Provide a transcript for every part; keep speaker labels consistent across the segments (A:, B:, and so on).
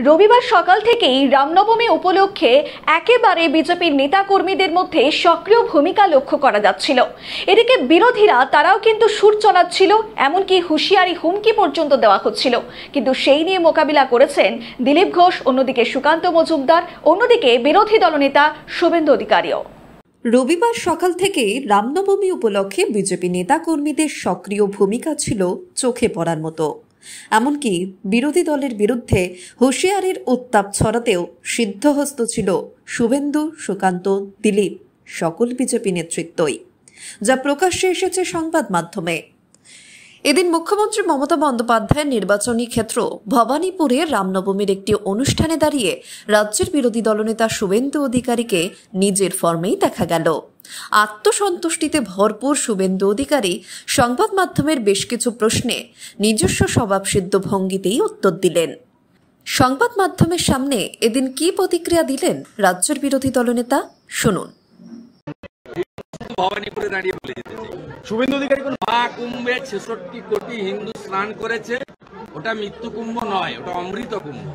A: রবিবার সকাল থেকেই রামনবমী উপলক্ষে একেবারে বিজেপির নেতাকর্মীদের মধ্যে সক্রিয় ভূমিকা লক্ষ্য করা যাচ্ছিল। এদিকে বিরোধীরা তারাও কিন্তু সুর চড়াচ্ছিল, এমনকি হুঁশিয়ারি হুমকি পর্যন্ত দেওয়া হচ্ছিল। কিন্তু সেই নিয়ে মোকাবিলা করেছেন দিলীপ ঘোষ, অন্যদিকে সুকান্ত মজুমদার, অন্যদিকে বিরোধী দলনেতা শুভেন্দু অধিকারীও।
B: রবিবার সকাল থেকে রামনবমী উপলক্ষে বিজেপি নেতাকর্মীদের সক্রিয় ভূমিকা ছিল চোখে পড়ার মতো। এমনকি বিরোধী দলের বিরুদ্ধে হুঁশিয়ারির উত্তাপ ছড়াতেও সিদ্ধহস্ত ছিল শুভেন্দু, সুকান্ত, দিলীপ সকল বিজেপি নেতৃত্বই, যা প্রকাশ্যে এসেছে সংবাদ মাধ্যমে। এদিন মুখ্যমন্ত্রী মমতা বন্দ্যোপাধ্যায়ের নির্বাচনী ক্ষেত্র ভবানীপুরে রামনবমীর একটি অনুষ্ঠানে দাঁড়িয়ে রাজ্যের বিরোধী দলনেতা শুভেন্দু অধিকারীকে নিজের ফর্মেই দেখা গেল। আত্মসন্তুষ্টিতে ভরপুর শুভেন্দু অধিকারী সংবাদ মাধ্যমের বেশ কিছু প্রশ্নে নিজস্ব স্বভাবসিদ্ধ ভঙ্গিতেই উত্তর দিলেন। সংবাদ মাধ্যমের সামনে এদিন কি প্রতিক্রিয়া দিলেন রাজ্যের বিরোধী দলনেতা, শুনুন।
C: ভবানীপুরে দাঁড়িয়ে বলে যেতে চাই, শুভেন্দু অধিকারী কোন মহাকুম্ভে 66 কোটি হিন্দু স্নান করেছে, ওটা মৃত্যু কুম্ভ নয়, ওটা অমৃত কুম্ভ।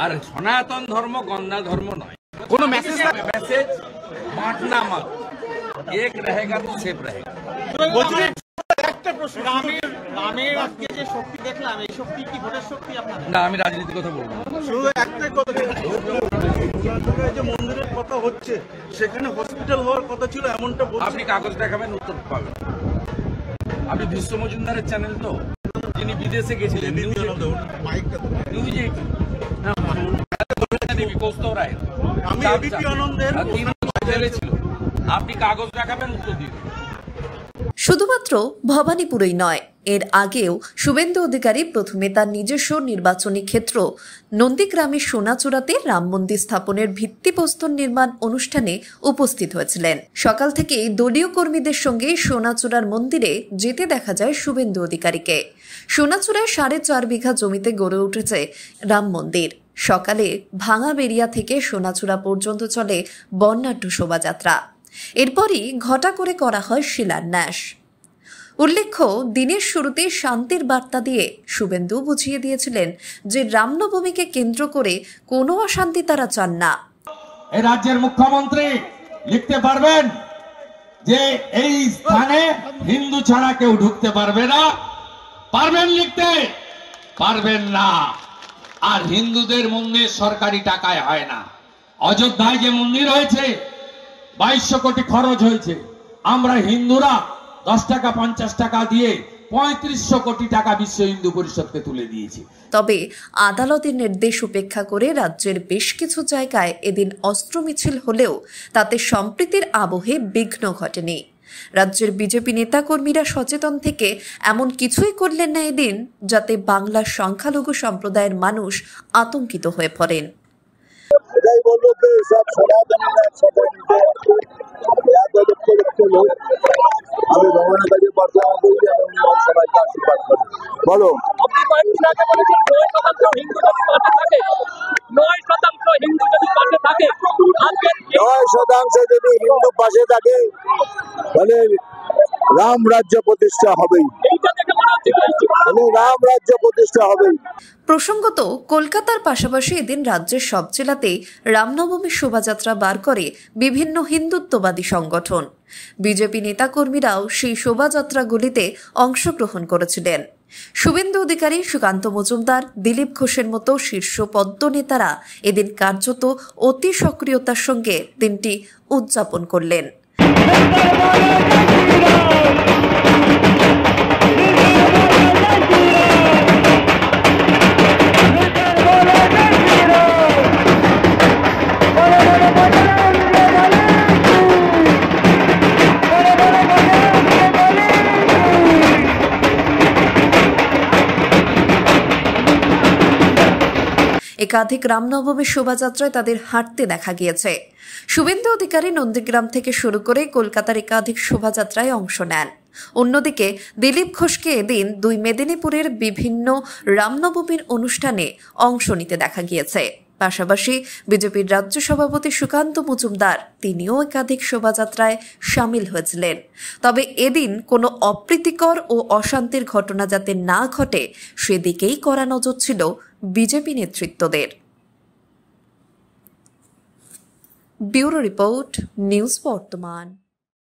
C: আর সনাতন ধর্ম গঙ্গা ধর্ম নয়। কোন মেসেজ বাঁটনা মত, এক रहेगा तो सेफ रहेगा।
D: একটা প্রশ্ন, রামের আজকে যে শক্তি দেখলাম, এই শক্তি কি ভোটের শক্তি আপনাদের?
C: না, আমি রাজনীতির কথা বলবো না।
D: শুধু একটাই কথা, যে মন্দিরের কথা হচ্ছে সেখানে হসপিটাল হওয়ার কথা ছিল, এমনটা
C: আপনি কাগজ দেখাবেন, উত্তর পাবেন। আপনি বিশ্ব মজুমদারের চ্যানেল তো, যিনি বিদেশে গেছিলেন,
D: আমি এবিপি আনন্দের
C: ছিল। আপনি কাগজ দেখাবেন, উত্তর দিবেন।
B: শুধুমাত্র ভবানীপুরেই নয়, এর আগেও শুভেন্দু অধিকারী প্রথমে তার নিজস্ব নির্বাচনী ক্ষেত্র নন্দীগ্রামের সোনাচূড়াতে রাম মন্দির স্থাপনের ভিত্তিপ্রস্তর নির্মাণ অনুষ্ঠানে উপস্থিত হয়েছিলেন। সকাল থেকেই দলীয় কর্মীদের সঙ্গে সোনাচূড়ার মন্দিরে যেতে দেখা যায় শুভেন্দু অধিকারীকে। সোনাচূড়ায় 4.5 বিঘা জমিতে গড়ে উঠেছে রাম মন্দির। সকালে ভাঙাবেড়িয়া থেকে সোনাচূড়া পর্যন্ত চলে বর্ণাঢ্য শোভাযাত্রা। এরপরই ঘটা করে করা হয় শিলান্যাস। উল্লেখ্য, দিনের শুরুতে শান্তির বার্তা দিয়ে শুভেন্দু বুঝিয়ে দিয়েছিলেন যে রামনবমীকে কেন্দ্র করে কোনো অশান্তি তারা চান না।
E: এই রাজ্যের মুখ্যমন্ত্রী লিখতে পারবেন যে এই স্থানে হিন্দু ছাড়া কেউ ঢুকতে পারবে না? পারবেন লিখতে? পারবেন না। আর হিন্দুদের মন্দির সরকারি টাকায় হয় না। অযোধ্যায় যে মন্দির হয়েছে 2200 কোটি খরচ হয়েছে, আমরা হিন্দুরা 10 টাকা 50 টাকা দিয়ে 3500 কোটি টাকা বিশ্ব হিন্দু পরিষদকে তুলে দিয়েছি।
B: তবে আদালতের নির্দেশ উপেক্ষা করে রাজ্যের বেশ কিছু জায়গায় এদিন অস্ত্র মিছিল হলেও তাতে সম্প্রীতির আবহে বিঘ্ন ঘটেনি। রাজ্যের বিজেপি নেতাকর্মীরা সচেতন থেকে এমন কিছুই করলেন না এদিন যাতে বাংলার সংখ্যালঘু সম্প্রদায়ের মানুষ আতঙ্কিত হয়ে পড়েন।
F: এটাই বলবো যে সব সনাতনীরা একসাথে আমি ভগবানের কাছে প্রার্থনা করি এবং সবাইকে আশীর্বাদ করি। বলো,
G: আপনি কয়েকদিন আগে বলেছেন 9% হিন্দু যদি পাশে থাকে, 9% হিন্দু যদি পাশে থাকে,
F: 9% যদি হিন্দু পাশে থাকে তাহলে রাম রাজ্য প্রতিষ্ঠা হবেই, রাম রাজ্য প্রতিষ্ঠা হবেই।
B: প্রসঙ্গত, কলকাতার পাশাপাশি এদিন রাজ্যের সব জেলাতেই রামনবমী শোভাযাত্রা বার করে বিভিন্ন হিন্দুত্ববাদী সংগঠন। বিজেপি নেতাকর্মীরাও সেই শোভাযাত্রাগুলিতে অংশগ্রহণ করেছিলেন। শুভেন্দু অধিকারী, সুকান্ত মজুমদার, দিলীপ ঘোষের মতো শীর্ষ পদ্মনেতারা এদিন কার্যত অতি সক্রিয়তার সঙ্গে দিনটি উদযাপন করলেন। একাধিক রামনবমী শোভাযাত্রায় তাদের হাঁটতে দেখা গিয়েছে। শুভেন্দু অধিকারী নন্দীগ্রাম থেকে শুরু করে কলকাতার একাধিক শোভাযাত্রায় অংশ নেন। অন্যদিকে দিলীপ ঘোষকে এদিন 2 মেদিনীপুরের বিভিন্ন রামনবমীর অনুষ্ঠানে অংশ নিতে দেখা গিয়েছে। পাশাপাশি বিজেপির রাজ্য সভাপতি সুকান্ত মজুমদার তিনিও একাধিক শোভাযাত্রায় সামিল হয়েছিলেন। তবে এদিন কোনো অপ্রীতিকর ও অশান্তির ঘটনা যাতে না ঘটে সেদিকেই কড়া নজর ছিল বিজেপি নেতৃত্বদের। ব্যুরো রিপোর্ট, নিউজ বর্তমান।